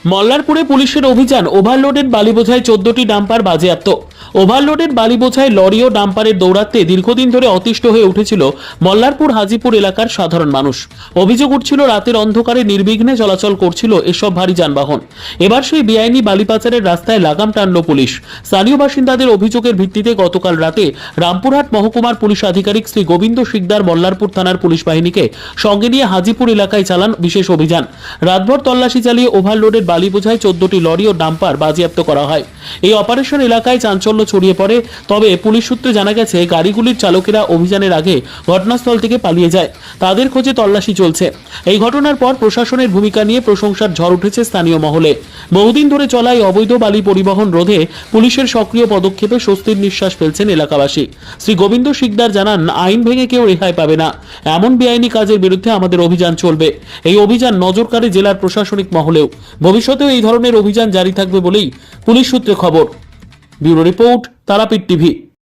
মল্লারপুরে পুলিশের অভিযান, ওভারলোডেড বালি বোঝাই 14টি ডাম্পার বাজেয়াপ্ত। ওভারলোডেড বালি বোঝাই লরি ও ডাম্পারের দৌরাত্মে দীর্ঘদিন ধরে অতিষ্ঠ হয়ে উঠেছিল মল্লারপুর হাজিপুর এলাকার সাধারণ মানুষ। অভিযোগ উঠছিল রাতের অন্ধকারে নির্বিঘ্নে চলাচল করছিল এসব ভারী যানবাহন। এবার সেই বেআইনি বালি পাচারের রাস্তায় লাগাম টানল পুলিশ। স্থানীয় বাসিন্দাদের অভিযোগের ভিত্তিতে গতকাল রাতে রামপুরহাট মহকুমার পুলিশ আধিকারিক শ্রী গোবিন্দ শিকদার মল্লারপুর থানার পুলিশ বাহিনীকে সঙ্গে নিয়ে হাজিপুর এলাকায় চালান বিশেষ অভিযান। রাতভর তল্লাশি চালিয়ে ওভারলোডেড বালি বোঝাই 14টি লরি ও ডাম্পার বাজেয়াপ্ত করা হয়। এই অপারেশন এলাকায় চাঞ্চল্য ছড়িয়ে পড়ে। তবে পুলিশ সূত্রে জানা গেছে গাড়িগুলির চালকেরা অভিযানের আগে ঘটনাস্থল থেকে পালিয়ে যায়। তাদের খোঁজে তল্লাশি চলছে। এই ঘটনার পর প্রশাসনের ভূমিকা নিয়ে প্রশংসার ঝড় উঠেছে স্থানীয় মহলে। বহুদিন ধরে চলা এই অবৈধ বালি পরিবহন রোধে পুলিশের সক্রিয় পদক্ষেপে স্বস্তির নিঃশ্বাস ফেলছেন এলাকাবাসী। শ্রী গোবিন্দ শিকদার জানান, আইন ভেঙে কেউ রেহাই পাবে না। এমন বেআইনি কাজের বিরুদ্ধে আমাদের অভিযান চলবে। এই অভিযান নজর কাড়ে জেলার প্রশাসনিক মহলেও। ভবিষ্যতেও এই ধরনের অভিযান জারি থাকবে বলেই পুলিশ সূত্রে খবর। Bureau report, Tarapith TV.